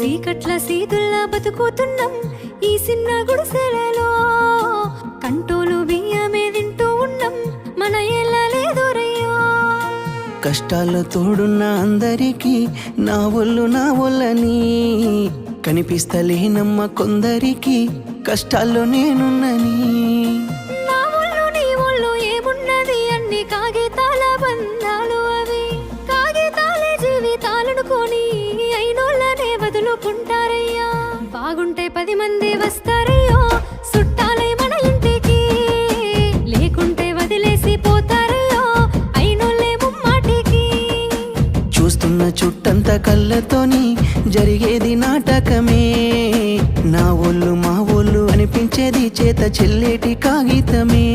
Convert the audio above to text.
సీకట్ల సీతుల్లా బతుకుతున్నాం ఈ చిన్న గుడిసెలలో. కంటోలు బియ్యమే తింటూ ఉన్నాం మన ఎల్లలేదోరయ్యో. కష్టాల్లో తోడున్న అందరికీ నా ఒళ్ళని కనిపిస్తలేనమ్మ కొందరికి కష్టాల్లో నేనున్నని. నా ఒళ్ళు నీ ఒళ్ళు ఏమున్నది అన్ని కాగితాల బంధాలు, అవి కాగితాలే జీవితాలనుకొని అయినోళ్ళనే వదులుకుంటారయ్యా. బాగుంటే 10 మంది వస్తారయ్యో చుట్టాలై మన ఇంటికి, లేకుంటే వదిలేసి పోతారయ్యో అయినోళ్ళే ముమ్మాటికి. చూస్తున్న చుట్టంత కళ్ళతోని జరిగేది నాటకమే. నా ఒళ్ళు మా ఒళ్ళు అనిపించేది చేత చెల్లేటి కాగితమే.